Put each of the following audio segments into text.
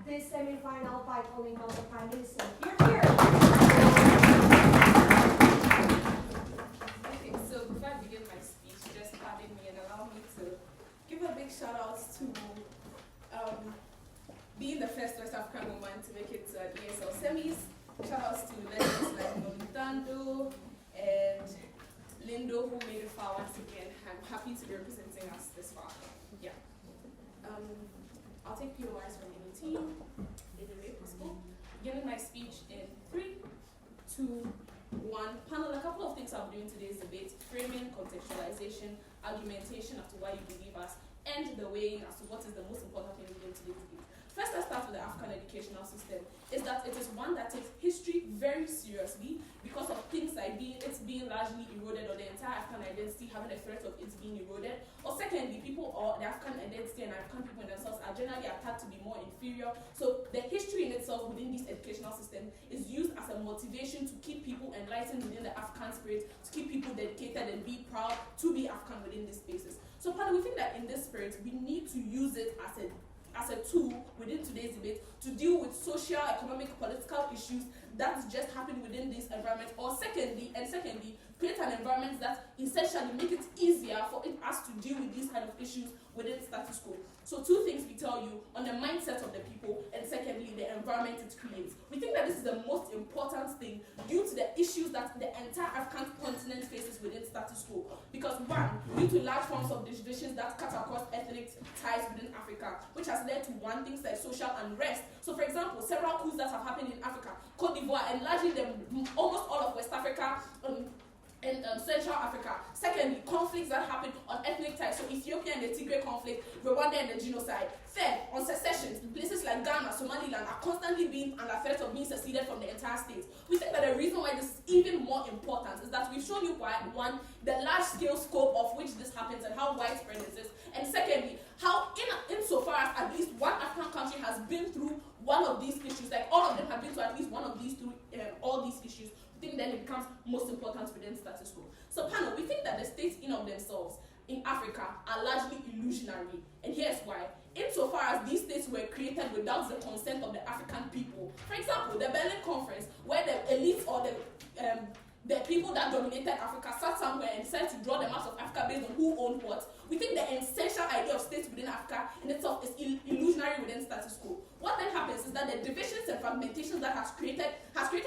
this semi-final by calling on the Prime Minister. Here. Okay, so before I begin my speech, just pardon me and allow me to give a big shout out to being the first West African woman to make it to an ESL semis. Shout outs to legends like Molitando and Lindo who made it far once again. I'm happy to be representing us this far. Yeah. I'll take POIs from any team in the way possible. Beginning my speech in 3, 2, 1. Panel, a couple of things I'll be doing today's debate: framing, contextualization, argumentation as to why you believe us, and the weighing as to what is the most important thing within today's debate. First, let's start with the African educational system. Is that it is one that takes history very seriously because of things like it's being largely eroded, or the entire African identity having a threat of it being eroded. Or secondly, people or the African identity and African people in themselves are generally attacked to be more inferior. So the history in itself within this educational system is used as a motivation to keep people enlightened within the African spirit, to keep people dedicated and be proud to be African within these spaces. So partly we think that in this spirit, we need to use it as a tool within today's debate to deal with social, economic, political issues that just happen within this environment. Or secondly, create an environment that essentially make it easier for us to deal with these kind of issues within status quo. So 2 things we tell you on the mindset of the people, and secondly, the environment it creates. We think that this is the most important thing due to the issues that the entire African continent faces within status quo. Because 1, due to large forms of divisions that cut across ethnic ties within Africa, which has led to things like social unrest. So for example, several coups that have happened in Africa, Cote d'Ivoire, enlarging almost all of West Africa, and Central Africa. Secondly, conflicts that happen on ethnic ties, so Ethiopia and the Tigray conflict, Rwanda and the genocide. Third, on secessions, places like Ghana, Somaliland are constantly being under threat of being seceded from the entire state. We think that the reason why this is even more important is that we've shown you, 1, the large-scale scope of which this happens and how widespread it is, and secondly, how insofar as at least one African country has been through one of these issues, like all of them have been to at least one of these through all these issues, I think then it becomes most important within status quo. So panel, we think that the states in of themselves in Africa are largely illusionary, and here's why. Insofar as these states were created without the consent of the African people. For example, the Berlin Conference, where the elites or the people that dominated Africa sat somewhere and decided to draw them out of Africa based on who owned what. We think the essential idea of states within Africa in itself is illusionary within status quo. What then happens is that the divisions and fragmentations that has created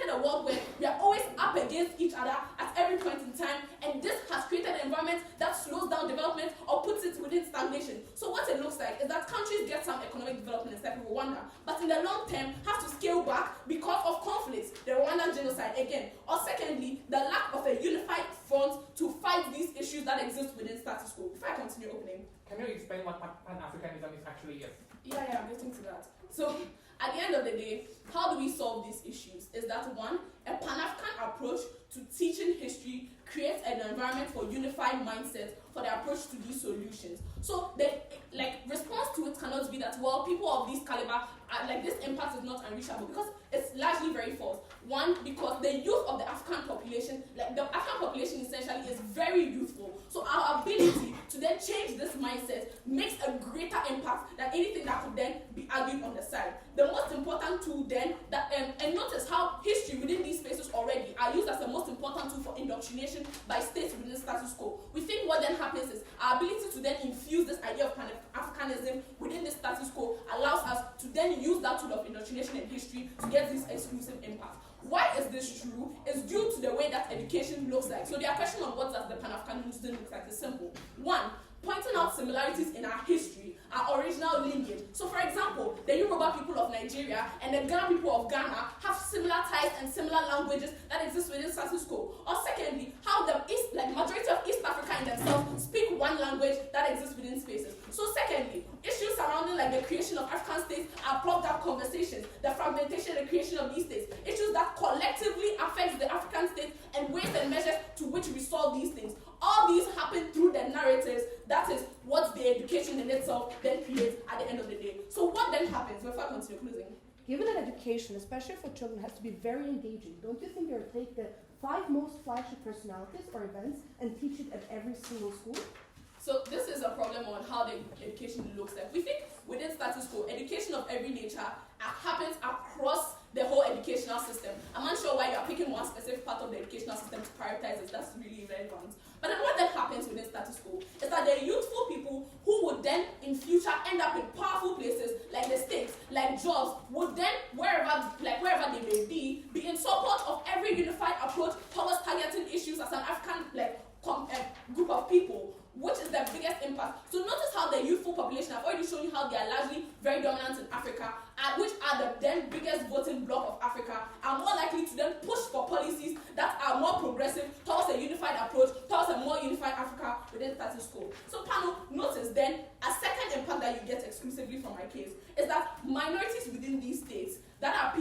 a world where we are always up against each other at every point in time, and this has created an environment that slows down development or puts it within stagnation. So what it looks like is that countries get some economic development, except Rwanda, but in the long term have to scale back because of conflicts, the Rwandan genocide again. Or secondly, the lack of a unified front to fight these issues that exist within status quo. Before I continue opening, can you explain what Pan-Africanism is actually is? Yeah, I'm getting to that. So, at the end of the day, how do we solve these issues? Is that 1, a Pan-African approach to teaching history creates an environment for unified mindset for the approach to these solutions. So the response to it cannot be that, well, people of this caliber are this impact is not unreachable, because it's largely very false. 1, because the youth of the African population, the African population essentially is very youthful. So our ability to then change this mindset makes a greater impact than anything that could then be argued on the side. The most important tool then, and notice how history within these spaces already are used as the most important tool for indoctrination by states within status quo. We think what then happens is our ability to then infuse this idea of Pan-Africanism within the status quo allows us to then use that tool of indoctrination in history to get this exclusive impact. Why is this true? It's due to the way that education looks like. So the question of what does the Pan-Africanism look like is simple. 1, pointing out similarities in our history, our original lineage. So for example, the Yoruba people of Nigeria and the Ghana people of Ghana have similar ties and similar languages that exist within status quo. Or secondly, how the majority of East Africa in themselves speak one language that exists within spaces. So secondly, issues surrounding the creation of African states are propped up conversations, the fragmentation and the creation of these states, issues that collectively affect the African state and ways and measures to which we solve these things. All these happen through the narratives. That is what the education in itself then creates at the end of the day. So what then happens? Before I continue closing. Given that education, especially for children, has to be very engaging, don't you think they would take the 5 most flashy personalities or events and teach it at every single school? So this is a problem on how the education looks like. We think within status quo, education of every nature happens across the whole educational system. I'm not sure why you are picking one specific part of the educational system to prioritize this. That's really irrelevant. But then what then happens within status quo is that the youthful people who would then in future end up in powerful places like the states, like jobs, would then wherever they may be in support of every unified approach towards targeting issues as an African group of people, which is the biggest impact. So notice how the youthful population, I've already shown you how they are largely very dominant in Africa, which are the then biggest voting bloc of Africa, are more likely to then push for policies that are more progressive towards a unified approach, towards a more unified Africa within status quo. So panel, notice then, a second impact that you get exclusively from my case is that minorities within these states that are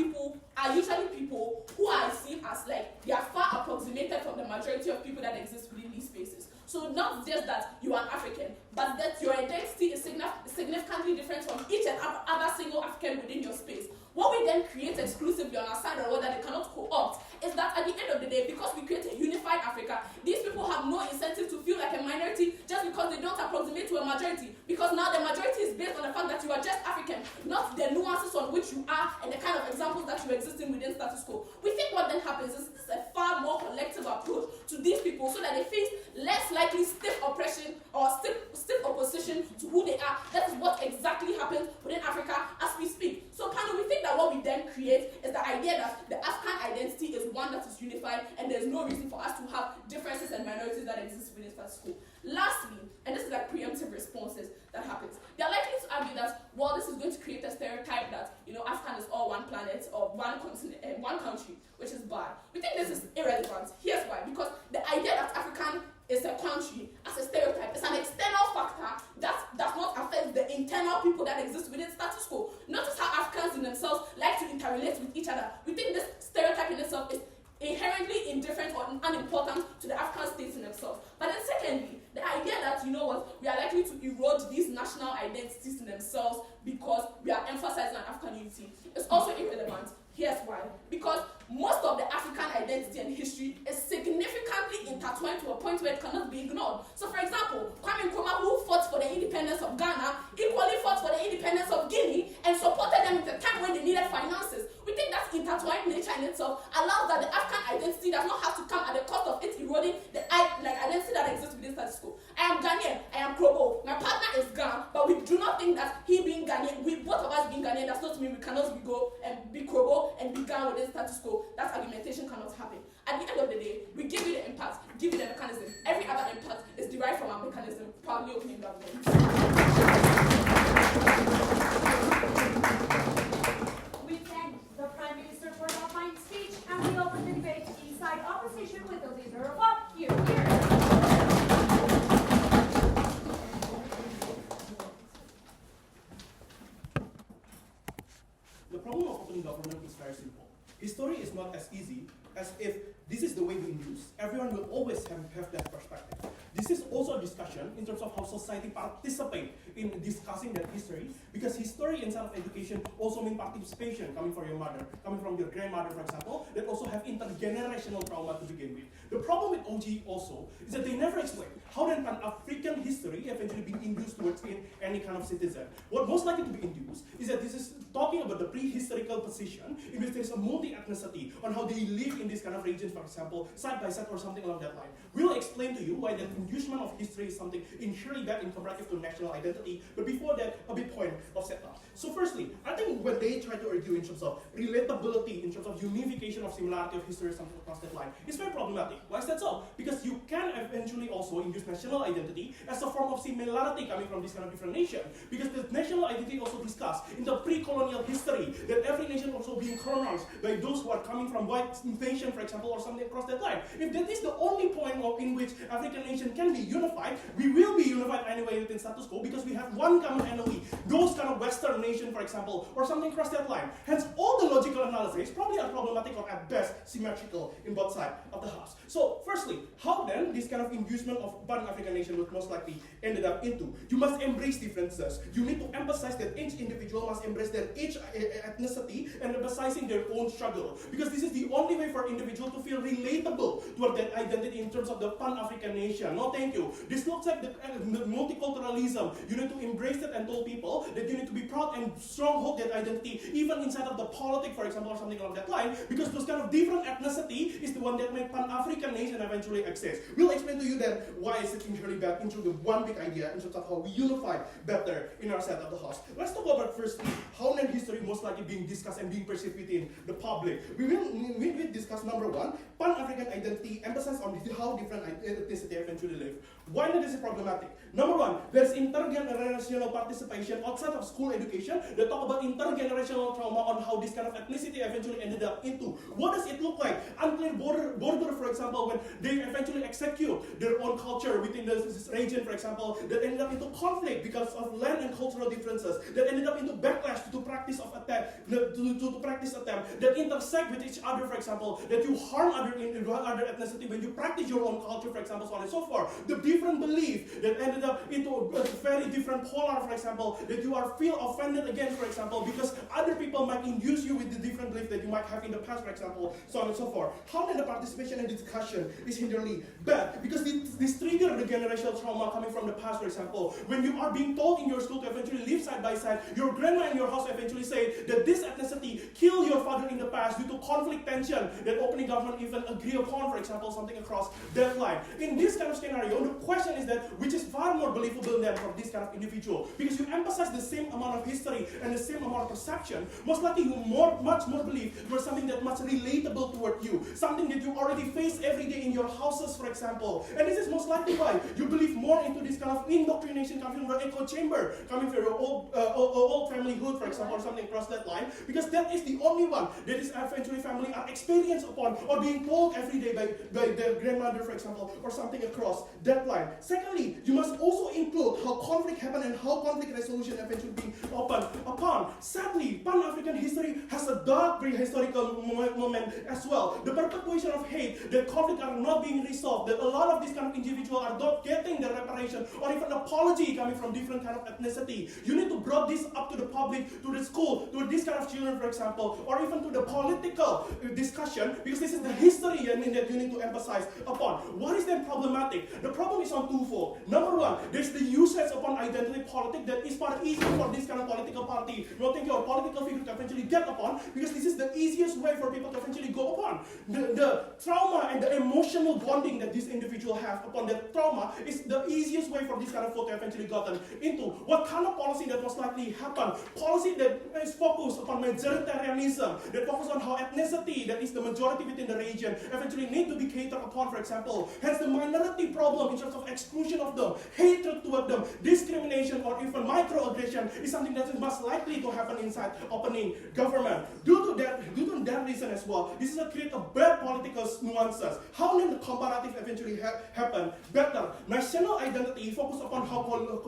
usually people who are seen as they are far approximated from the majority of people that exist within these spaces. So not just that you are African, but that your identity is significantly different from each and other single African within your space. What we then create exclusively on our side, or what that they cannot co-opt, is that at the end of the day, because we create a unified Africa, these people have no incentive to feel like a minority just because they don't approximate to a majority. Because now the majority is based on the fact that you are just African, not the nuances on which you are and the kind of examples that you exist in within status quo. We think what then happens is this is a far more collective approach to these people so that they face less likely stiff oppression or stiff opposition to who they are. That is what exactly happens within Africa as we speak. So panel, we think that what we then create is the idea that the African identity is one that is unified and there's no reason for us to have differences and minorities that exist within status quo. Lastly, and this is like preemptive responses that happens, they are likely to argue that, well, this is going to create a stereotype that, African is all one planet or one continent and one country, which is bad. We think this is irrelevant. Here's why. Because the idea that African is a country as a stereotype is an external factor that does not affect the internal people that exist within status quo. Notice how Africans in themselves like to interrelate with each other. We think this stereotype in itself is inherently indifferent or unimportant to the African states in themselves. But then secondly, the idea that, we are likely to erode these national identities in themselves because we are emphasizing on African unity is also irrelevant. Here's why. Because most of the African identity and history is significantly intertwined to a point where it cannot be ignored. So for example, Kwame Nkrumah, who fought for the independence of Ghana, equally fought for the independence of Guinea and supported them at the time when they needed finances. We think that intertwined nature in itself allows that the African identity does not have to come at the cost of it eroding the identity that exists within status quo. I am Ghanaian, I am Krobo, my partner is Ghana, but we do not think that he being Ghanaian, both of us being Ghanaian, does not mean we cannot go and be Krobo and be Ghana within status quo. That argumentation cannot happen. At the end of the day, we give you the impact, give you the mechanism. Every other impact is derived from our mechanism, proudly opening government. We thank the Prime Minister for that fine speech, and we open the debate inside opposition with the leader of up. Here. The problem of open government is very simple. History is not as easy as if this is the way we induce. Everyone will always have that perspective. This is also a discussion in terms of how society participate in discussing that history, because history inside of education also means participation, coming from your mother, coming from your grandmother, for example, that also have intergenerational trauma to begin with. The problem with OG also is that they never explain how then Pan-African history eventually being induced towards any kind of citizen. What most likely to be induced is that this is talking about the prehistorical position in which there is a multi-ethnicity on how they live in this kind of regions, for example, side by side or something along that line. We'll explain to you why that inducement of history is something inherently bad in comparative to national identity, but before that, a big point of setup. So firstly, I think when they try to argue in terms of relatability, in terms of unification of similarity of history or something across that line, it's very problematic. Why is that so? Because you can eventually also induce national identity as a form of similarity coming from this kind of different nation. Because the national identity also discussed in the pre-colonial history that every nation also being colonized by those who are coming from white invasion, for example, or something across that line. If that is the only point in which African nation can be unified, we will be unified anyway within status quo because we have one common enemy, those kind of Western nation, for example, or something across that line. Hence, all the logical analysis probably are problematic or at best symmetrical in both sides of the house. So, firstly, how then this kind of inducement of Pan-African nation would most likely ended up into? You must embrace differences. You need to emphasize that each individual must embrace their each ethnicity and emphasizing their own struggle. Because this is the only way for individual to feel relatable toward that identity in terms of the Pan-African nation. No, thank you. This looks like the multiculturalism. You need to embrace it and tell people that you need to be proud and stronghold that identity, even inside of the politics, for example, or something along that line, because those kind of different ethnicity is the one that make Pan-African nation eventually exist. We'll explain to you then why is it inherently bad into the one big idea in terms of how we unify better in our side of the house. Let's talk about firstly how then history most likely being discussed and being perceived within the public. We will discuss number one, Pan-African identity, emphasize on how different ethnicity eventually live. Why not is it problematic? Number one, there's intergenerational participation outside of school education. They talk about intergenerational trauma on how this kind of ethnicity eventually ended up into. What does it look like? Unclear border, for example, when they eventually execute their own culture within this region, for example, that ended up into conflict because of land and cultural differences, that ended up into backlash to practice of attack, to practice attempt, that intersect with each other, for example, that you harm other ethnicity when you practice your own culture, for example, so on and so forth. The different belief that ended up into a very different polar, for example, that you are feel offended again, for example, because other people might induce you with the different belief that you might have in the past, for example, so on and so forth. How then the participation and discussion is inherently bad? Because this trigger the generational trauma coming from the past, for example. When you are being told in your school to eventually live side by side, your grandma in your house eventually say that this ethnicity killed your father in the past due to conflict tension that opening government even agree upon, for example, something across that line. In this kind of scenario, the question is that which is far more believable than from this kind of individual, because you emphasize the same amount of history and the same amount of perception, most likely you much more believe for something that much relatable toward you, something that you already face every day in your houses, for example. And this is most likely why you believe more into this kind of indoctrination coming from the echo chamber, coming from your old family hood, for example, or something across that line, because that is the only one that is eventually family are experienced upon or being told every day by their grandmother, for example, or something across that line. Secondly, you must also include how conflict happened and how conflict resolution eventually being opened upon. Sadly, Pan-African history has a dark prehistorical moment as well. The perpetuation of hate, that conflict are not being resolved, that a lot of these kind of individuals are not getting the reparation or even apology coming from different kind of ethnicity. You need to bring this up to the public, to the school, to this kind of children, for example, or even to the political discussion, because this is the history that you need to emphasize upon. What is then problematic? The problem is on twofold. Number one, there's the usage upon identity politics that is far easier for this kind of political party, or political figure to eventually get upon, because this is the easiest way for people to eventually go upon. The trauma and the emotional bonding that this individual have upon that trauma is the easiest way for this kind of folk to eventually gotten into. What kind of policy that most likely happen? Policy that is focused upon majoritarianism, that focus on how ethnicity, that is the majority within the region, eventually need to be catered upon, for example. Hence the minority problem in terms of exclusion of them, hatred toward them, discrimination, or even microaggression is something that is most likely to happen inside opening government. Due to that reason as well, this is a create a bad political nuances. How then the comparative eventually happen better? National identity focus upon how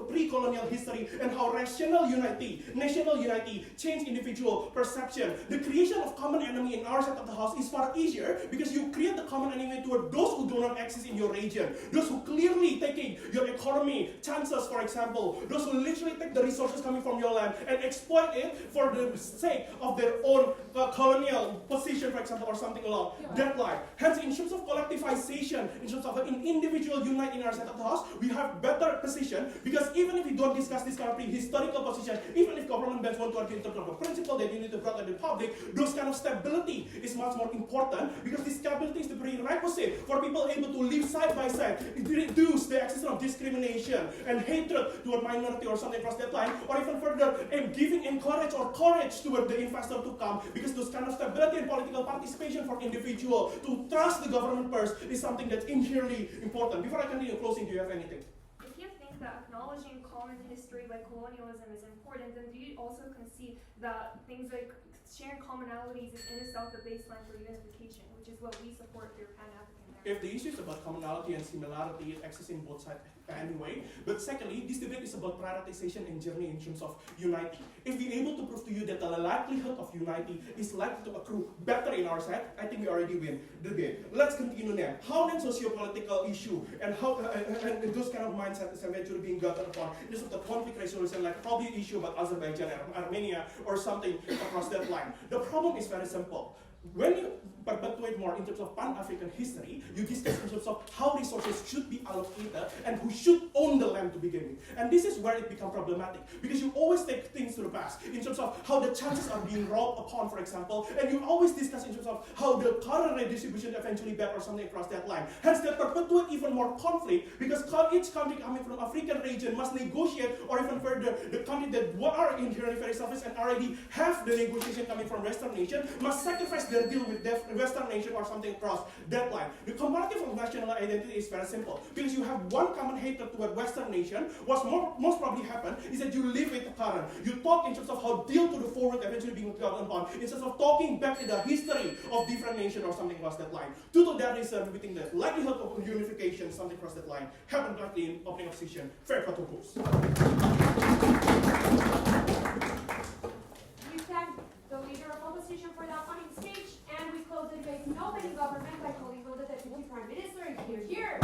pre-colonial history and how national unity change individual perception. The creation of common enemy in our side of the house is far easier because you create the common enemy toward those who do not exist in your region, those who clearly taking your economy chances, for example, those who literally take the resources coming from your land and exploit it for the sake of their own colonial position, for example, or something along that line. Hence, in terms of collectivization, in terms of an individual unite in our side of the house, we have better position, because even if we don't discuss this kind of historical position, even if government banks want to argue in terms of the principle that you need to bring to the public, those kind of stability is much more important, because this stability is the prerequisite for people able to live side by side, reduce the existence of discrimination and hatred toward minority or something across that line, or even further, giving encourage or courage toward the investor to come, because those kind of stability and political participation for individual to trust the government first is something that's inherently important. Before I continue closing, do you have anything? If you think that acknowledging common history like colonialism is important, then do you also concede that things like sharing commonalities is in itself the baseline for unification, which is what we support through Pan-African narrative? If the issues about commonality and similarity, it exists in both sides anyway. But secondly, this debate is about prioritization and journey in terms of unity. If we're able to prove to you that the likelihood of unity is likely to accrue better in our side, I think we already win the game. Let's continue now. How then socio-political issue and how and those kind of mindsets is eventually being gotten upon in terms of the conflict resolution, like probably issue about Azerbaijan and Armenia or something across that line. The problem is very simple. When perpetuate more in terms of Pan-African history, you discuss in terms of how resources should be allocated and who should own the land to begin with. And this is where it becomes problematic, because you always take things to the past in terms of how the chances are being rolled upon, for example, and you always discuss in terms of how the current redistribution eventually back or something across that line. Hence, that perpetuate even more conflict, because each country coming from African region must negotiate, or even further, the country that are inherently very selfish and already have the negotiation coming from Western nation must sacrifice their deal with the Western nation or something across that line. The comparative of national identity is very simple, because you have one common hatred toward Western nation. What's most probably happen is that you live with the current. You talk in terms of how deal to the forward eventually being gotten upon, instead of talking back in the history of different nation or something across that line. Due to that reason, we think that likelihood of unification, something across that line, happened directly in opening of session. Fair cut to post. We thank the leader of opposition for that on stage, and we close the debate in opening government by calling for the Deputy Prime Minister. Here.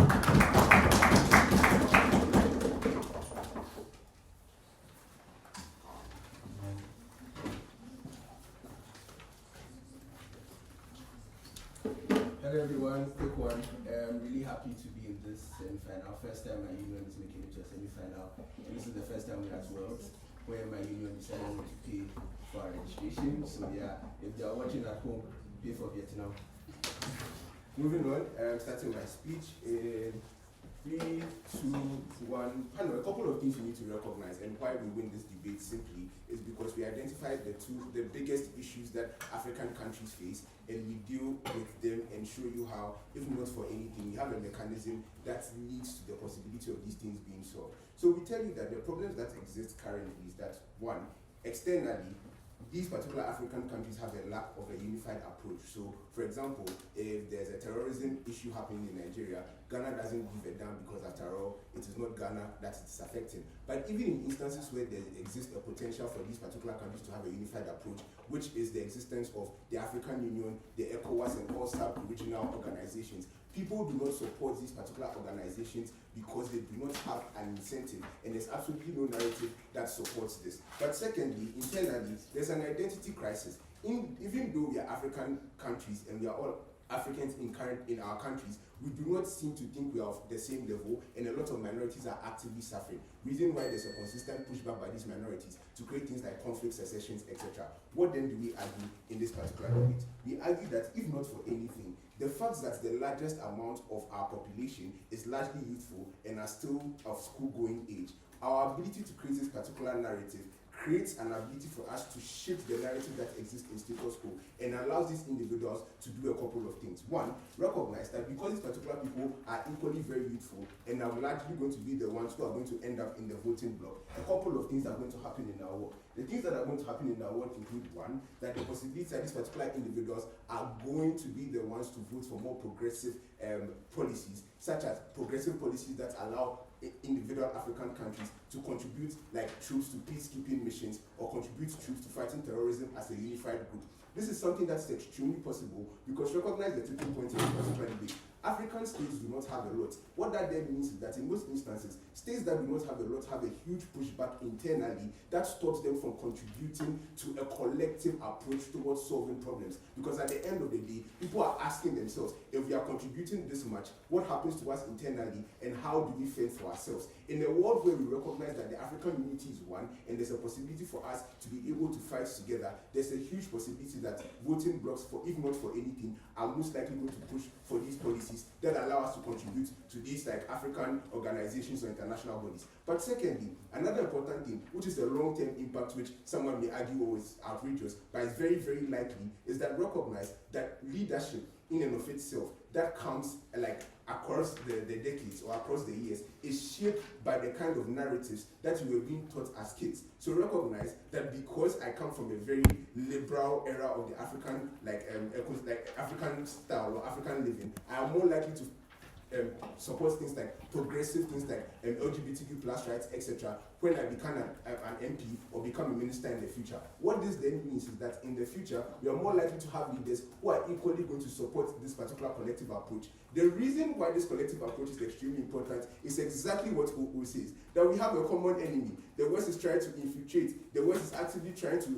Hello everyone, quick one. I'm really happy to be in this semi-final. First time my union is making it to a semi-final. And this is the first time we're at Worlds, where my union decided not to pay for our registration. So yeah, if they are watching at home, pay for Vietnam. Moving on, starting my speech in 3, 2, 1. Panel, a couple of things you need to recognize, and why we win this debate simply is because we identified the biggest issues that African countries face, and we deal with them and show you how, if not for anything, we have a mechanism that leads to the possibility of these things being solved. So we tell you that the problems that exist currently is that, one, externally, these particular African countries have a lack of a unified approach. So, for example, if there's a terrorism issue happening in Nigeria, Ghana doesn't give a damn, because after all, it is not Ghana that it's affecting. But even in instances where there exists a potential for these particular countries to have a unified approach, which is the existence of the African Union, the ECOWAS, and all sub-regional organizations, people do not support these particular organizations because they do not have an incentive, and there's absolutely no narrative that supports this. But secondly, internally, there's an identity crisis. Even though we are African countries and we are all Africans in our countries, we do not seem to think we are of the same level, and a lot of minorities are actively suffering. Reason why there's a consistent pushback by these minorities to create things like conflict, secessions, etc. What then do we argue in this particular debate? We argue that if not for anything, the fact that the largest amount of our population is largely youthful and are still of school-going age, our ability to create this particular narrative creates an ability for us to shift the narrative that exists in status quo and allows these individuals to do a couple of things. One, recognize that because these particular people are equally very youthful and are largely going to be the ones who are going to end up in the voting bloc, a couple of things are going to happen in our world. The things that are going to happen in our world include, one, that the possibility that these particular individuals are going to be the ones to vote for more progressive policies, such as progressive policies that allow individual African countries to contribute like troops to peacekeeping missions or contribute troops to fighting terrorism as a unified group. This is something that's extremely possible because recognize the tipping point in this particular debate. African states do not have a lot. What that then means is that in most instances, states that do not have a lot have a huge pushback internally that stops them from contributing to a collective approach towards solving problems. Because at the end of the day, people are asking themselves, if we are contributing this much, what happens to us internally and how do we fend for ourselves? In a world where we recognize that the African unity is one and there's a possibility for us to be able to fight together, there's a huge possibility that voting blocks, for if not for anything, are most likely going to push for these policies that allow us to contribute to these like African organizations or international bodies. But secondly, another important thing, which is the long-term impact, which someone may argue is outrageous, but is very, very likely, is that recognize that leadership in and of itself that comes like across the decades or across the years is shaped by the kind of narratives that you were being taught as kids. So recognize that because I come from a very liberal era of the African African style or African living, I am more likely to support things like progressive things like LGBTQ plus rights, etc. when I become an MP or become a minister in the future. What this then means is that in the future, we are more likely to have leaders who are equally going to support this particular collective approach. The reason why this collective approach is extremely important is exactly what says, that we have a common enemy. The West is trying to infiltrate. The West is actively trying to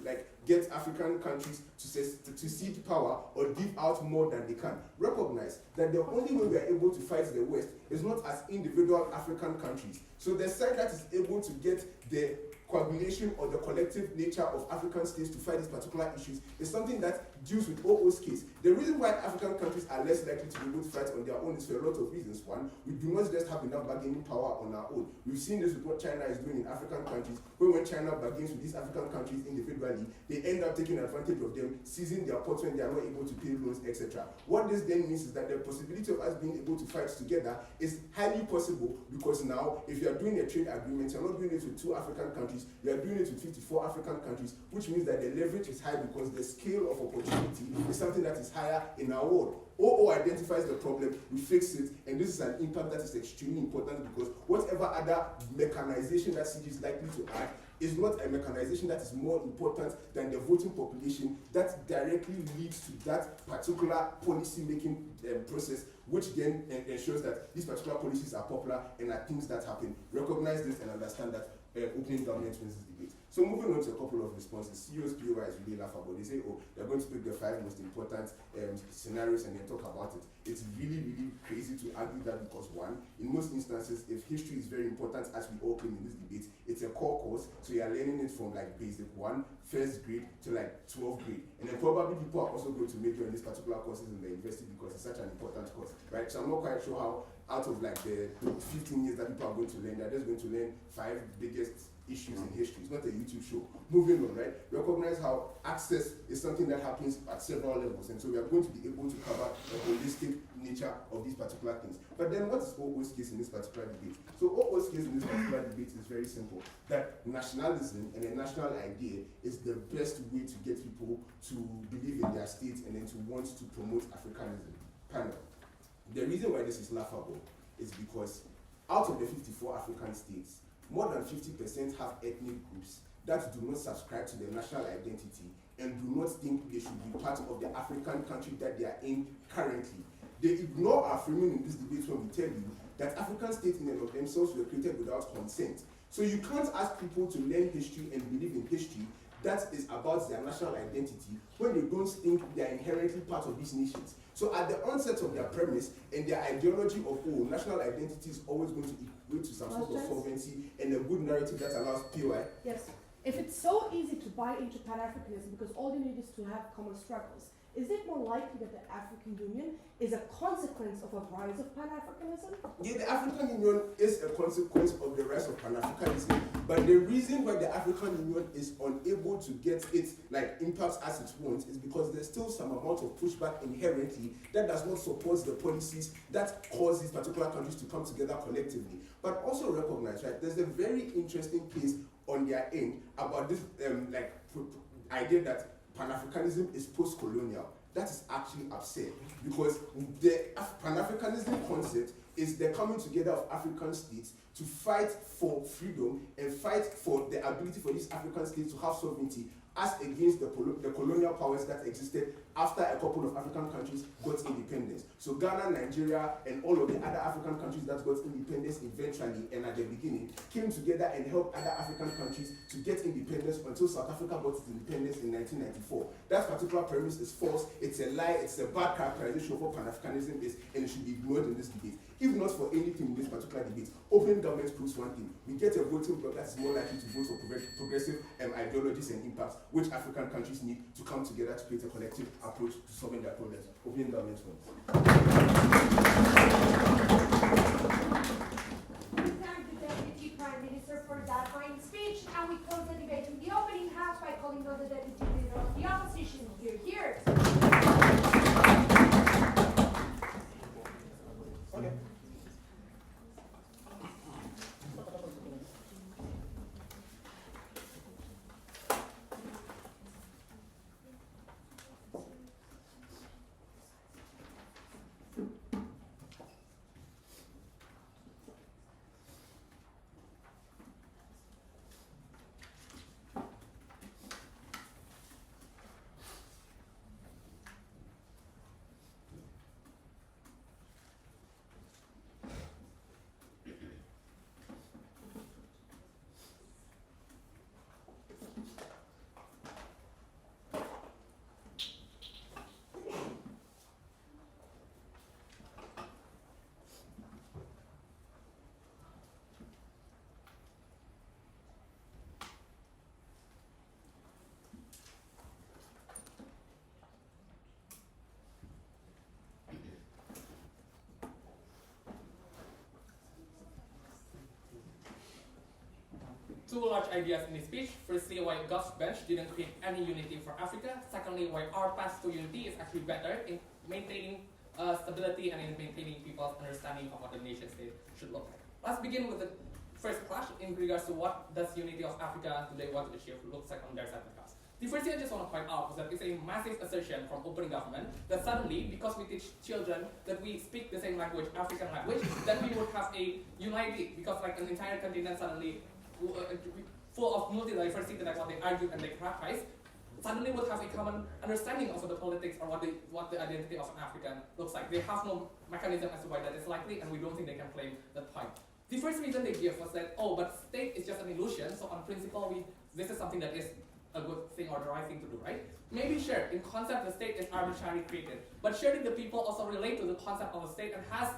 get African countries to cede power or give out more than they can. Recognize that the only way we are able to fight the West is not as individual African countries. So the side that is able to get the coagulation or the collective nature of African states to fight these particular issues is something that deals with OO's case. The reason why African countries are less likely to be able to fight on their own is for a lot of reasons. One, we do not just have enough bargaining power on our own. We've seen this with what China is doing in African countries, where when China bargains with these African countries individually, they end up taking advantage of them, seizing their ports when they are not able to pay loans, etc. What this then means is that the possibility of us being able to fight together is highly possible, because now, if you are doing a trade agreement, you're not doing it with 2 African countries, you are doing it with 54 African countries, which means that the leverage is high because the scale of opportunity is something that is higher in our world. OO identifies the problem, we fix it, and this is an impact that is extremely important, because whatever other mechanization that CG is likely to add is not a mechanization that is more important than the voting population that directly leads to that particular policy making process, which then ensures that these particular policies are popular and are things that happen. Recognize this and understand that opening government wins this debate. So moving on to a couple of responses. CEO's POI is really laughable. They say, oh, they're going to pick the 5 most important scenarios and then talk about it. It's really, really crazy to argue that, because one, in most instances, if history is very important, as we all claim in this debate, it's a core course, so you're learning it from like basic 1, first grade to like 12th grade. And then probably people are also going to major in these particular courses in the university because it's such an important course, right? So I'm not quite sure how, out of like the 15 years that people are going to learn, they're just going to learn 5 biggest issues in history. It's not a YouTube show. Moving on, right? Recognize how access is something that happens at several levels, and so we are going to be able to cover the holistic nature of these particular things. But then what is OO's case in this particular debate? So OO's case in this particular debate is very simple, that nationalism and a national idea is the best way to get people to believe in their states and then to want to promote Africanism. Panel. The reason why this is laughable is because out of the 54 African states, more than 50% have ethnic groups that do not subscribe to their national identity and do not think they should be part of the African country that they are in currently. They ignore our framing in this debate when we tell you that African states in and of themselves were created without consent. So you can't ask people to learn history and believe in history that is about their national identity when they don't think they are inherently part of these nations. So at the onset of their premise and their ideology of, oh, national identity is always going to equate to some sort of solvency and a good narrative that allows POI. Yes. If it's so easy to buy into Pan-Africanism because all you need is to have common struggles, is it more likely that the African Union is a consequence of a rise of Pan-Africanism? Yeah, the African Union is a consequence of the rise of Pan-Africanism, but the reason why the African Union is unable to get its impacts as it wants is because there's still some amount of pushback inherently that does not support the policies that cause these particular countries to come together collectively. But also recognize, right, there's a very interesting case on their end about this idea that Pan-Africanism is post-colonial. That is actually absurd, because the Pan-Africanism concept is the coming together of African states to fight for freedom and fight for the ability for these African states to have sovereignty as against the colonial powers that existed after a couple of African countries got independence. So Ghana, Nigeria, and all of the other African countries that got independence eventually and at the beginning came together and helped other African countries to get independence until South Africa got its independence in 1994. That particular premise is false, it's a lie, it's a bad characterization of what Pan-Africanism is, and it should be ignored in this debate. If not for anything in this particular debate, open government proves one thing. We get a voting bloc that is more likely to vote for progressive ideologies and impacts, which African countries need to come together to create a collective approach to solving their problems. Open government funds. We thank the Deputy Prime Minister for that fine speech, and we close the debate in the opening half by calling on the Deputy Leader of the Opposition. Here. Okay. two large ideas in this speech. Firstly, why Gulf Bench didn't create any unity for Africa. Secondly, why our path to unity is actually better in maintaining stability and in maintaining people's understanding of what the nation state should look like. Let's begin with the first clash in regards to what does unity of Africa today want to achieve looks like on their side of the house. The first thing I just want to point out is that it's a massive assertion from opening government that suddenly, because we teach children that we speak the same language, African language, then we would have a unity, because like an entire continent suddenly full of multi-diversity, like what they argue and they characterize, suddenly would have a common understanding of the politics or what the identity of an African looks like. They have no mechanism as to why that is likely, and we don't think they can claim that point. The first reason they give was that, oh, but state is just an illusion, so on principle, this is something that is a good thing or the right thing to do, right? Maybe sure, in concept the state is arbitrarily created, but surely the people also relate to the concept of the state and has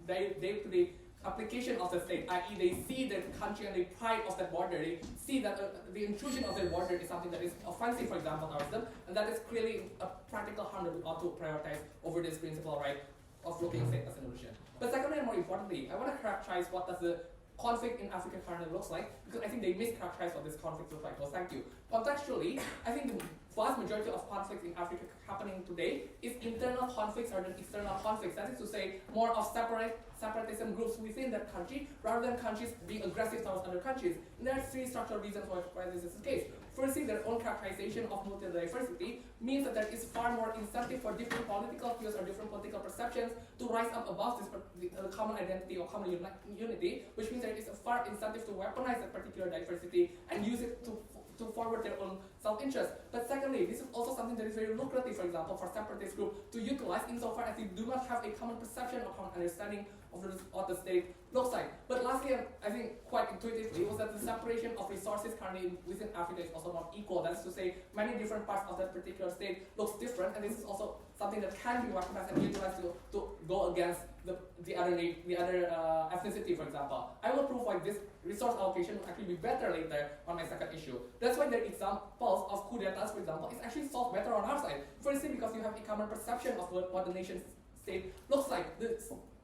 day-to-day application of the state, i.e. they see the country and the pride of that border, they see that the intrusion of their border is something that is offensive, for example, towards them, and that is clearly a practical harm that we ought to prioritize over this principle, right, of looking at state as an illusion. But secondly and more importantly, I want to characterize what does the conflict in Africa currently looks like, because I think they mischaracterize what this conflict looks like. Well, thank you. Contextually, I think the vast majority of conflicts in Africa happening today is internal conflicts rather than external conflicts. That is to say, more of separatism groups within that country rather than countries being aggressive towards other countries. And there are three structural reasons why this is the case. Firstly, their own characterization of multi-diversity means that there is far more incentive for different political views or different political perceptions to rise up above this common identity or common unity, which means there is a far incentive to weaponize that particular diversity and use it to forward their own self-interest. But secondly, this is also something that is very lucrative, for example, for separatist groups to utilize insofar as they do not have a common perception or common understanding of what the state looks like. But lastly, I think quite intuitively, was that the separation of resources currently within Africa is also not equal. That is to say, many different parts of that particular state looks different, and this is also something that can be weaponized and utilized to go against the other ethnicity, for example. I will prove why this resource allocation will actually be better later on my second issue. That's why the examples of coup d'etats, for example, is actually solved better on our side. Firstly, because you have a common perception of what the nation state looks like.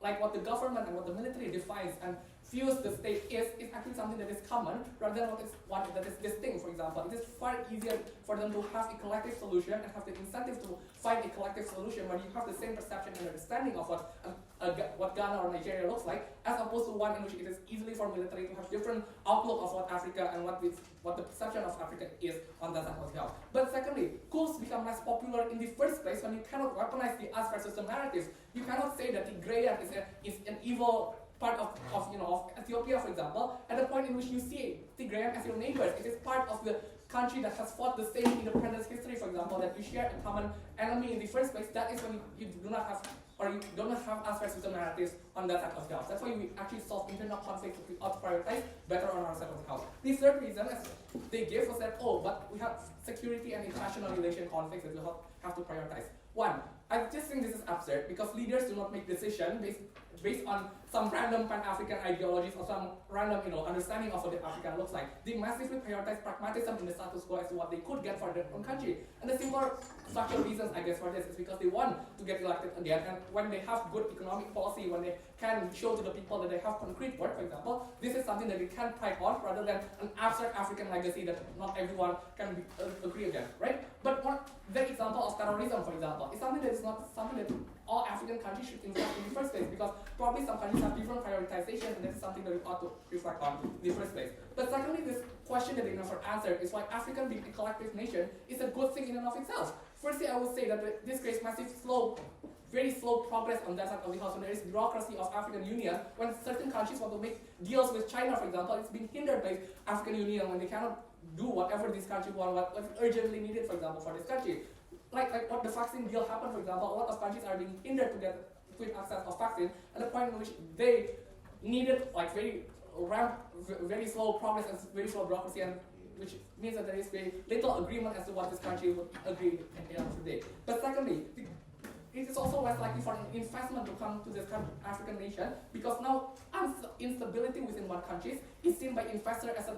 Like what the government and what the military defines and views the state is actually something that is common rather than what that is distinct, for example. It is far easier for them to have a collective solution and have the incentive to find a collective solution when you have the same perception and understanding of what Ghana or Nigeria looks like, as opposed to one in which it is easily for military to have different outlook of what Africa and what the perception of Africa is on that side of the house. But secondly, coups become less popular in the first place when you cannot weaponize the us versus the narratives. You cannot say that Tigray is an evil part of Ethiopia, for example, at the point in which you see Tigrayan as your neighbors. It is part of the country that has fought the same independence history, for example, that you share a common enemy in the first place. That is when you do not have us versus the narratives on that side of the house. That's why we actually solve internal conflicts that we ought to prioritize better on our side of the house. The third reason, as they gave, was that, but we have security and international relation conflicts that we have to prioritize. One, I just think this is absurd because leaders do not make decisions based on some random Pan-African ideologies or some random understanding of what the African looks like. They massively prioritize pragmatism in the status quo as to what they could get for their own country. And the simple structural reasons, I guess, for this is because they want to get elected again, and when they have good economic policy, when they can show to the people that they have concrete work, for example, this is something that they can pride on rather than an abstract African legacy that not everyone can agree against, right? But the example of terrorism, for example, is something that is not something that all African countries should invest in the first place, because probably some countries have different prioritization, and this is something that we ought to reflect on in the first place. But secondly, this question that they never answered is why African being a collective nation is a good thing in and of itself. Firstly, I would say that this creates massive very slow progress on that side of the house. When there is bureaucracy of African Union, when certain countries want to make deals with China, for example, it's being hindered by African Union when they cannot do whatever this country wants, what is urgently needed, for example, for this country. Like what the vaccine deal happened, for example, a lot of countries are being hindered to get quick access of vaccine at the point in which they needed very slow progress and very slow bureaucracy, and which means that there is very little agreement as to what this country would agree at the end of the day. But secondly, it is also less likely for an investment to come to this African nation, because now instability within one country is seen by investors as a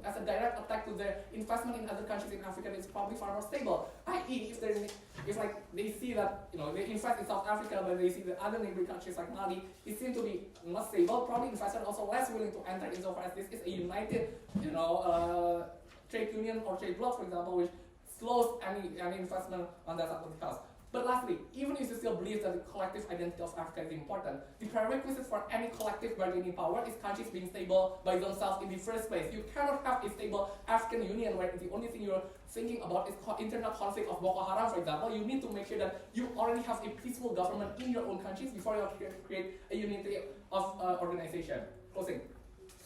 as a direct attack to their investment in other countries in Africa is probably far more stable. I.e., if like they see that they invest in South Africa, but they see the other neighboring countries like Mali, it seems to be not stable. Probably investors are also less willing to enter insofar as this is a united, trade union or trade bloc, for example, which slows any investment on that side of the house. But lastly, even if you still believe that the collective identity of Africa is important, the prerequisite for any collective bargaining power is countries being stable by themselves in the first place. You cannot have a stable African Union where the only thing you're thinking about is internal conflict of Boko Haram, for example. You need to make sure that you already have a peaceful government in your own countries before you create a unity of organization. Closing.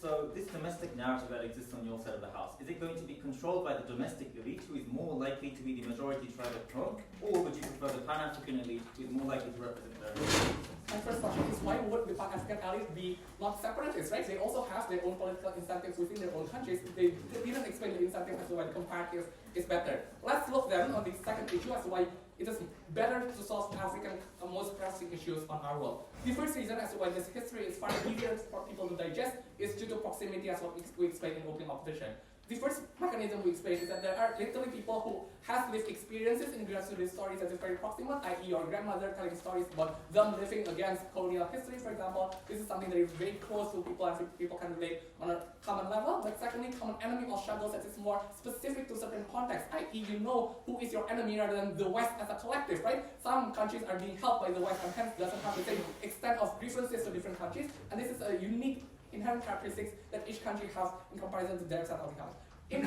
So this domestic narrative that exists on your side of the house, is it going to be controlled by the domestic elite who is more likely to be the majority tribe at home, or would you prefer the Pan-African elite who is more likely to represent their own? My first question is, why would the Pan-African elite be not separatists, right? They also have their own political incentives within their own countries. They didn't explain the incentive as to why the comparative is better. Let's look then on the second issue as to why it is better to solve African most pressing issues on our world. The first reason as to why this history is far easier for people to digest is due to proximity, as what we explained in open opposition. The first mechanism we explained is that there are literally people who have lived experiences in regards to these stories that is very proximal, i.e. your grandmother telling stories about them living against colonial history, for example. This is something that is very close to people and people can relate on a common level. But secondly, common enemy or struggles that is more specific to certain contexts, i.e. you know who is your enemy rather than the West as a collective, right? Some countries are being helped by the West and hence doesn't have the same extent of grievances to different countries. And this is a unique inherent characteristics that each country has in comparison to their side of the house. In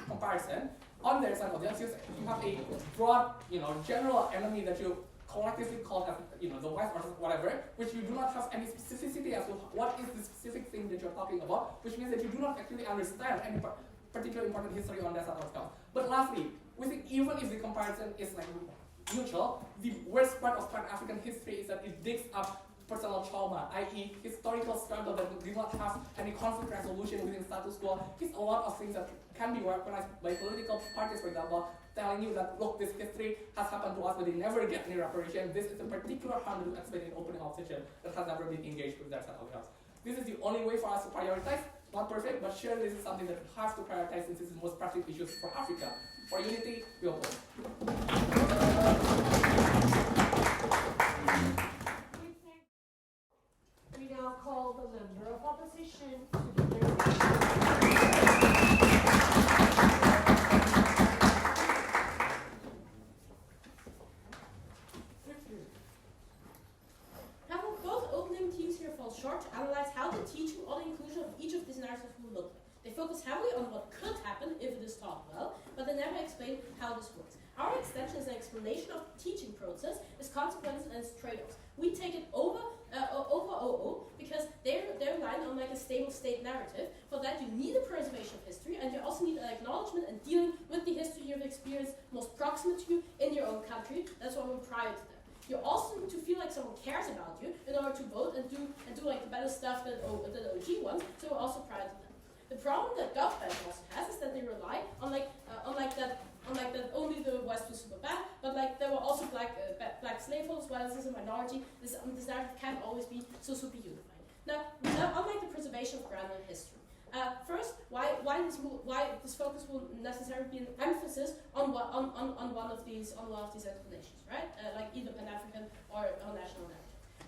comparison, on their side of the house, you have a broad, general enemy that you collectively call as, the West or whatever, which you do not have any specificity as to what is the specific thing that you're talking about, which means that you do not actually understand any particular important history on that side of the house. But lastly, we think even if the comparison is like neutral, the worst part of Pan-African history is that it digs up personal trauma, i.e. historical struggle that did not have any conflict resolution within status quo. It's a lot of things that can be weaponized by political parties, for example, telling you that, look, this history has happened to us, but they never get any reparation. This is a particular harm that we explain in opening opposition that has never been engaged with that side of the house. This is the only way for us to prioritize. Not perfect, but surely this is something that we have to prioritize since this is the most practical issues for Africa. For unity, we will We now call the member of opposition to declare. However, both opening teams here fall short to analyze how the teaching or the inclusion of each of these narratives will look like. They focus heavily on what could happen if it is taught well, but they never explain how this works. Our extension is an explanation of the teaching process, its consequences and its trade-offs. We take it over OO because they're relying on like a stable state narrative. For that you need a preservation of history and you also need an acknowledgement and dealing with the history you've experienced most proximate to you in your own country. That's why we're prior to that. You also need to feel like someone cares about you in order to vote and do like the better stuff that OG wants, so we're also prior to that. The problem that GovBank also has is that they rely on that only the West was super bad, but like there were also black slaveholders, while this is a minority. This narrative can't always be so super unified. Now, unlike the preservation of grammar and history, first, why this focus will necessarily be an emphasis on one of these explanations, right? Like either Pan-African or national narrative.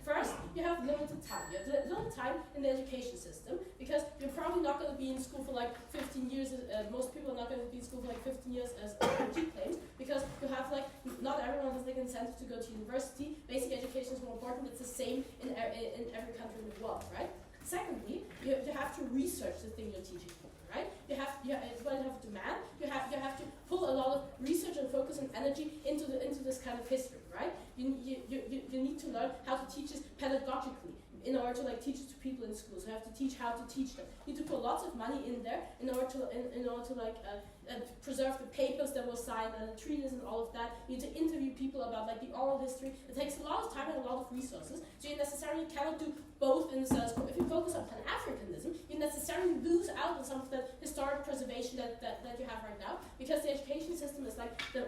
First, you have limited time. You have limited time in the education system because you're probably not going to be in school for like 15 years. Most people are not going to be in school for like 15 years as OG claims because you have like, not everyone has like incentive to go to university. Basic education is more important. It's the same in every country in the world, right? Secondly, you have to research the thing you're teaching people, right? You have demand. You have to pull a lot of research and focus and energy into this kind of history, right? You need to learn how to teach this pedagogically in order to like teach it to people in schools. You have to teach how to teach them. You need to put lots of money in there in order to preserve the papers that were signed and the treaties and all of that. You need to interview people about like the oral history. It takes a lot of time and a lot of resources. So you necessarily cannot do both in the status quo. If you focus on Pan-Africanism, you necessarily lose out on some of the historic preservation that you have right now, because the education system is like the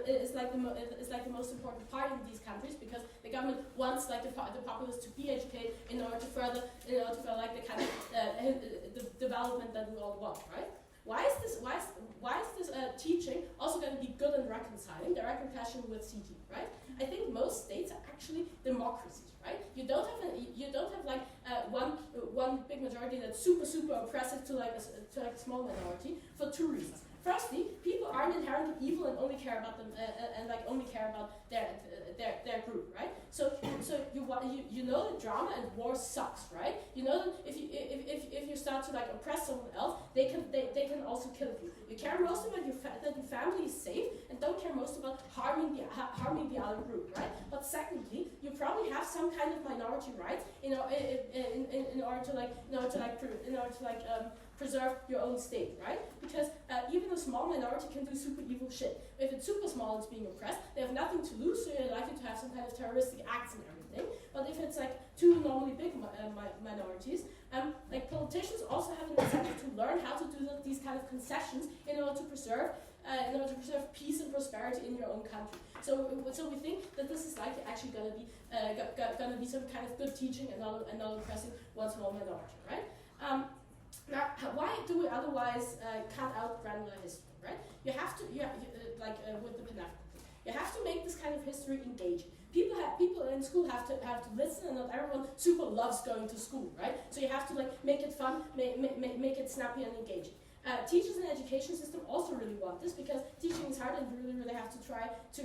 most important part in these countries, because the government wants like the populace to be educated in order to further like the kind of the development that we all want, right? Why is this teaching also going to be good in reconciling, direct question with CG, right? I think most states are actually democracies, right? You don't have like one big majority that's super oppressive to like a small minority for two reasons. Firstly, people aren't inherently evil and only care about them only care about their group, right? So you know that drama and war sucks, right? You know that if you start to like oppress someone else, they can also kill you. You care most about that your family is safe and don't care most about harming the other group, right? But secondly, you probably have some kind of minority rights in order to preserve your own state, right? Because even a small minority can do super evil shit. If it's super small and it's being oppressed, they have nothing to lose, so you're likely to have some kind of terroristic acts and everything. But if it's like two normally big minorities, like politicians also have an incentive to learn how to do these kind of concessions in order to preserve peace and prosperity in your own country. So we think that this is likely actually going to be some kind of good teaching and not oppressing one small minority, right? Now, why do we otherwise cut out granular history, right? You have to, with the Pan-Africanism, you have to make this kind of history engaging. People in school have to listen, and not everyone super loves going to school, right? So you have to like make it fun, make it snappy and engaging. Teachers in the education system also really want this because teaching is hard, and you really have to try to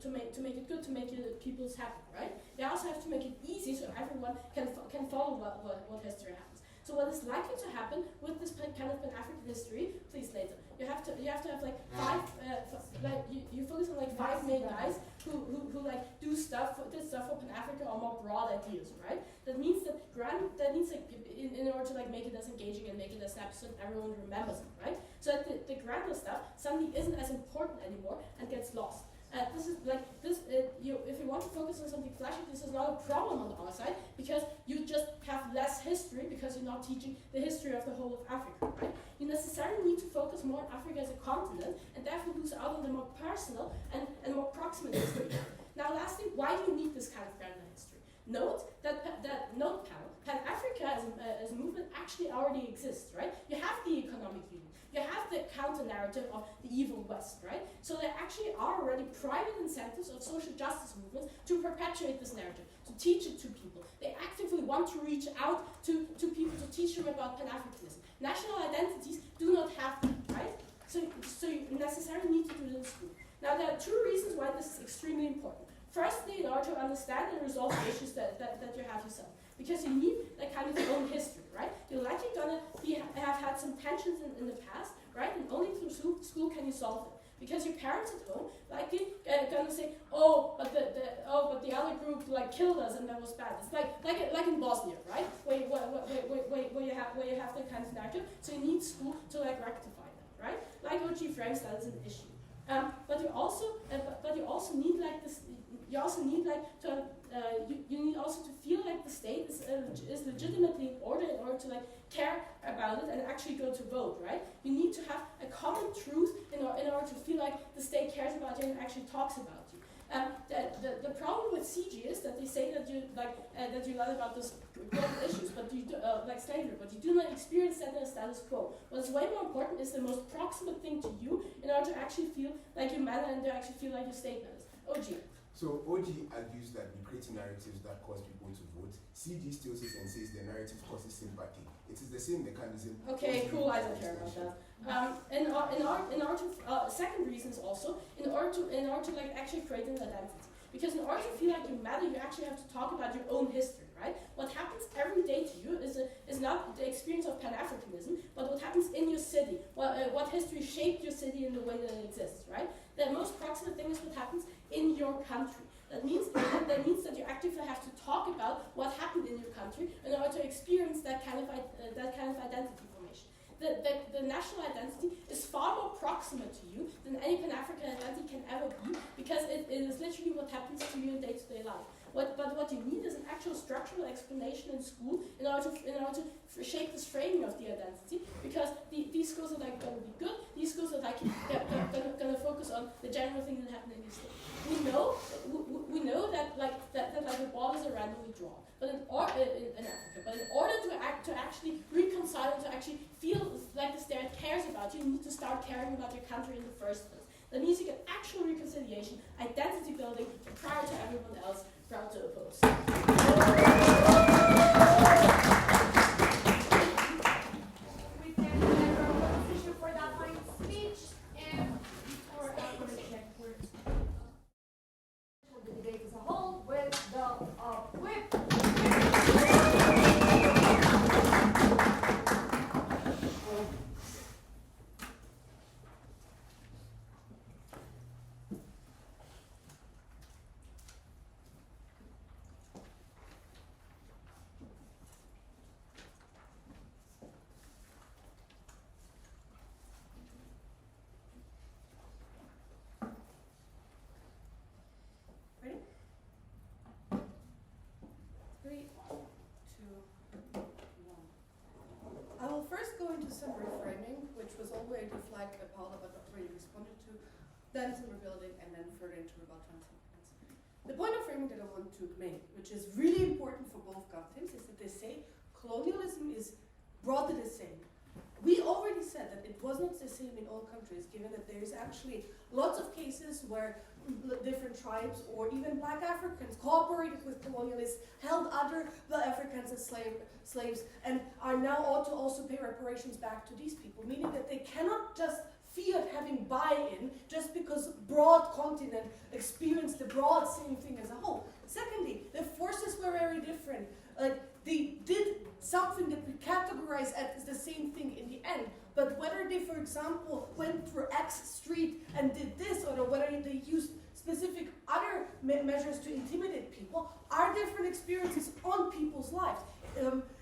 make it good, to make your pupils happy, right? You also have to make it easy so everyone can follow what history happens. So what is likely to happen with this kind of Pan-African history, please later, you have to have like five, you focus on like 5 main guys who like did stuff for Pan-Africa or more broad ideas, right? That means like in order to like make it as engaging and make it as snappy so everyone remembers it, right? So that the granular stuff suddenly isn't as important anymore and gets lost. If you want to focus on something flashy, this is not a problem on our side because you just have less history because you're not teaching the history of the whole of Africa, right? You necessarily need to focus more on Africa as a continent and therefore lose out on the more personal and more proximate history. Now, lastly, why do you need this kind of granular history? Note that Pan-Africa as a movement actually already exists, right? You have the economic union. You have the counter-narrative of the evil West, right? So there actually are already private incentives of social justice movements to perpetuate this narrative, to teach it to people. They actively want to reach out to people to teach them about Pan-Africanism. National identities do not have that, right? So you necessarily need to do it in school. Now there are 2 reasons why this is extremely important. Firstly, in order to understand and resolve the issues that you have yourself. Because you need that kind of your own history, right? You're likely gonna have had some tensions in the past, right? And only through school can you solve it. Because your parents at home likely gonna say, but the other group like killed us and that was bad. It's like in Bosnia, right? Where you have that kind of narrative. So you need school to like rectify that, right? Like OG frames that as an issue. But you also need like this. You also need like to you need also to feel like the state is legitimately in order to like care about it and actually go to vote, right? You need to have a common truth in order to feel like the state cares about you and actually talks about you. The problem with CG is that they say that you that you learn about those global issues, but you do, like slavery, but you do not experience that in a status quo. What's way more important is the most proximate thing to you in order to actually feel like you matter and to actually feel like your state matters. OG. So OG argues that we create narratives that cause people to vote. CG still says the narrative causes sympathy. It is the same mechanism. Okay, cool. I don't care about that. In order to second reason is also in order to like actually create an identity. Because in order to feel like you matter, you actually have to talk about your own history, right? What happens every day to you is not the experience of Pan-Africanism, but what happens in your city. What history shaped your city in the way that it exists, right? The most proximate thing is what happens in your country. That means that you actively have to talk about what happened in your country in order to experience that kind of identity formation. The national identity is far more proximate to you than any Pan-African identity can ever be, because it is literally what happens to you in day-to-day life. But what you need is an actual structural explanation in school in order to shape this framing of the identity, because these schools are like going to be good. These schools are like going to focus on the general things that happen in your state. We know that the borders are randomly drawn, but in Africa. But in order to actually reconcile and to actually feel like the state about, you need to start caring about your country in the first place. That means you get actual reconciliation, identity building, prior to everyone else, proud to oppose. We thank everyone opposition for that fine speech, and before I'm going to check for the debate as a whole with the whip. I will first go into some reframing, which was already flagged by Paula but not really responded to, then some rebuilding, and then further into rebuttal and significance. The point of framing that I want to make, which is really important for both governments, is that they say colonialism is broadly the same. We already said that it was not the same in all countries, given that there is actually lots of cases where different tribes or even black Africans cooperated with colonialists, held other black Africans as slaves, and are now ought to also pay reparations back to these people, meaning that they cannot just fiat having buy-in just because broad continent experienced the broad same thing as a whole. Secondly, the forces were very different. Like, they did something that we categorize as the same thing in the end, but whether they, for example, went through X street and did this, or whether they used specific other measures to intimidate people, are different experiences on people's lives,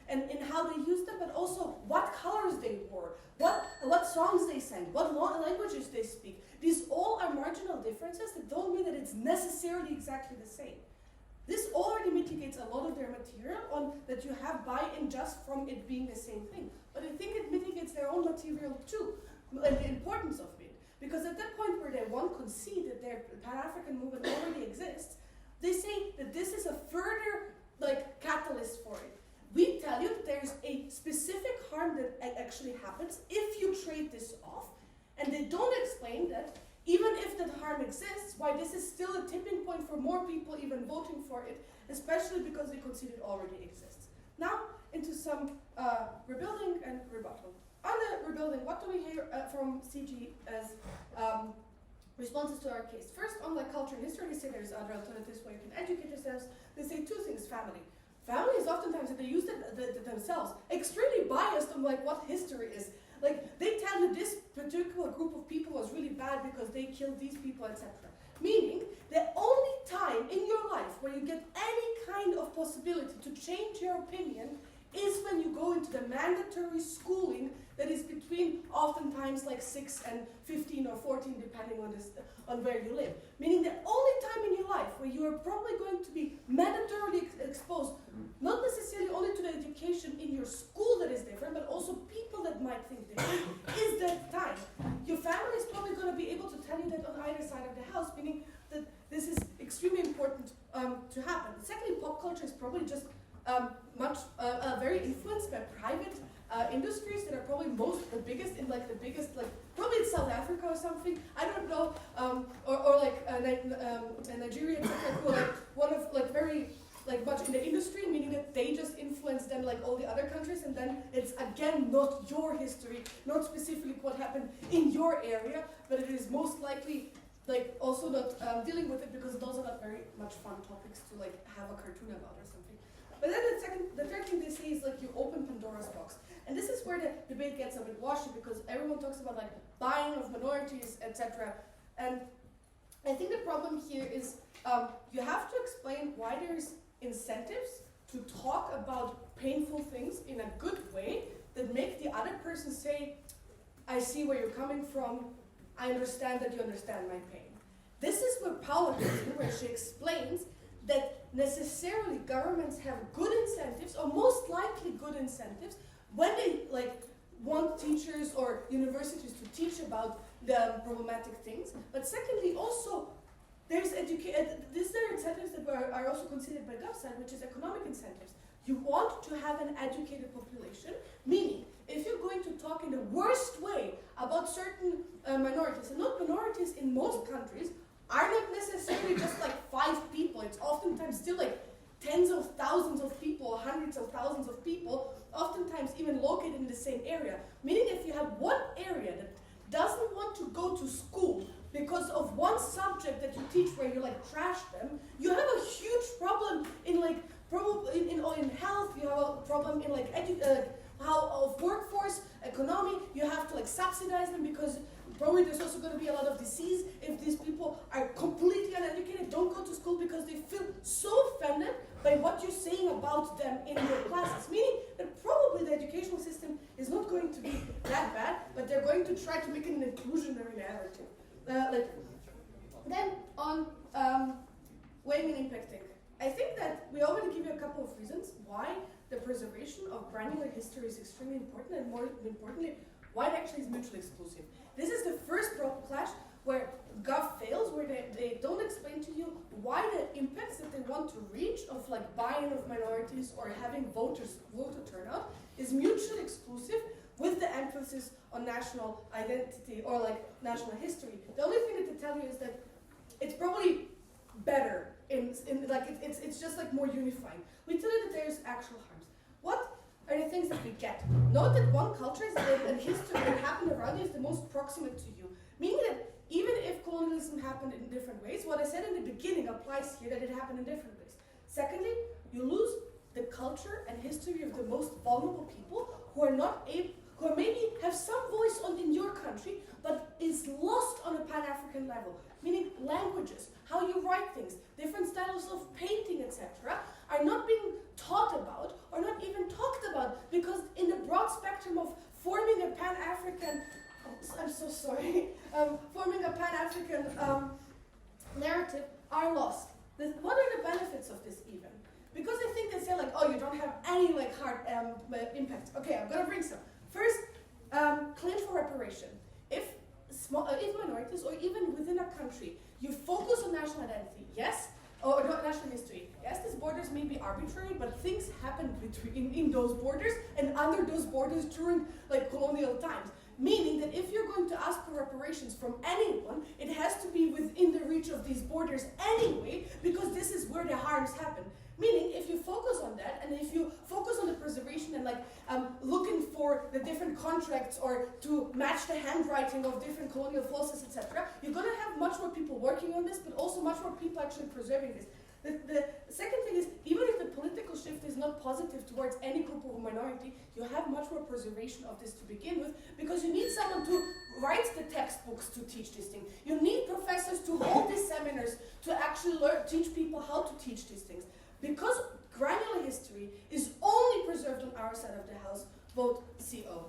and in how they used them, but also what colors they wore, what songs they sang, what languages they speak. These all are marginal differences that don't mean that it's necessarily exactly the same. This already mitigates a lot of their material on that you have buy-in just from it being the same thing. But I think it mitigates their own material too, and the importance of it. Because at that point where they won't concede that their Pan-African movement already exists, they say that this is a further catalyst for it. We tell you that there's a specific harm that actually happens if you trade this off, and they don't explain that even if that harm exists, why this is still a tipping point for more people even voting for it, especially because they concede it already exists. Now, into some rebuilding and rebuttal. On the rebuilding, what do we hear from CG as responses to our case? First, on culture and history, they say there's other alternatives where you can educate yourselves. They say two things: family. Family is oftentimes, that they use it themselves, extremely biased on what history is. They tell you this particular group of people was really bad because they killed these people, etc. Meaning, the only time in your life where you get any kind of possibility to change your opinion is when you go into the mandatory schooling that is between oftentimes 6 and 15 or 14, depending on where you live. Meaning the only time in your life where you are probably going to be mandatorily exposed, not necessarily only to the education in your school that is different, but also people that might think different, is that time. Your family is probably going to be able to tell you that on either side of the house, meaning that this is extremely important to happen. Secondly, pop culture is probably just very influenced by private industries that are probably the biggest in probably it's South Africa or something, I don't know, or Nigeria, etc. who are one of very much in the industry, meaning that they just influence then all the other countries, and then it's again not your history, not specifically what happened in your area, but it is most likely also not dealing with it because those are not very much fun topics to have a cartoon about or something. But then the third thing they say is you open Pandora's box. And this is where the debate gets a bit washy, because everyone talks about buying of minorities, etc. And I think the problem here is you have to explain why there is incentives to talk about painful things in a good way that make the other person say, I see where you're coming from, I understand that you understand my pain. This is where Paula comes in, where she explains that necessarily governments have good incentives, or most likely good incentives, when they want teachers or universities to teach about the problematic things. But secondly, also, these are incentives that are also considered by GovSide, which is economic incentives. You want to have an educated population, meaning if you're going to talk in the worst way about certain minorities. And not minorities in most countries are not necessarily just like 5 people. It's oftentimes still like tens of thousands of people, hundreds of thousands of people, oftentimes even located in the same area. Meaning if you have one area that doesn't want to go to school because of one subject that you teach where you like trash them, you have a huge problem in like in health, you have a problem in like of workforce, economy, you have to like subsidize them because probably there's also going to be a lot of disease if these people are completely uneducated, don't go to school because they feel so offended by what you're saying about them in your classes. Meaning that probably the educational system is not going to be that bad, but they're going to try to make it an inclusionary narrative. Then on weighing and impacting. I think that we already give you a couple of reasons why the preservation of granular history is extremely important, and more importantly, why it actually is mutually exclusive. This is the first clash where Gov fails, where they don't explain to you why the impacts that they want to reach of like buy-in of minorities or having voter turnout is mutually exclusive with the emphasis on national identity or like national history. The only thing that they tell you is that it's probably better it's just like more unifying. We tell you that there's actual harms. What are the things that we get? Note that one culture is and history that happened around you is the most proximate to you. Meaning that even if colonialism happened in different ways, what I said in the beginning applies here, that it happened in different ways. Secondly, you lose the culture and history of the most vulnerable people who are not able, who maybe have some voice in your country, but is lost on a Pan-African level. Meaning languages, how you write things, different styles of painting, etc., are not being taught about or not even talked about because in the broad spectrum of forming a Pan-African, I'm so sorry, forming a Pan-African narrative are lost. What are the benefits of this even? Because I think they say like, oh, you don't have any like hard impact. Okay, I'm gonna bring some. First, claim for reparation. If minorities or even within a country, you focus on national identity, yes, or national history. Yes, these borders may be arbitrary, but things happen in those borders and under those borders during like colonial times. Meaning that if you're going to ask for reparations from anyone, it has to be within the reach of these borders anyway, because this is where the harms happen. Meaning, if you focus on that, and if you focus on the preservation and like looking for the different contracts or to match the handwriting of different colonial forces, etc., you're going to have much more people working on this, but also much more people actually preserving this. The second thing is, even if the political shift is not positive towards any group of minority, you have much more preservation of this to begin with, because you need someone to write the textbooks to teach this thing. You need professors to hold these seminars to actually teach people how to teach these things. Because granular history is only preserved on our side of the house, vote CO.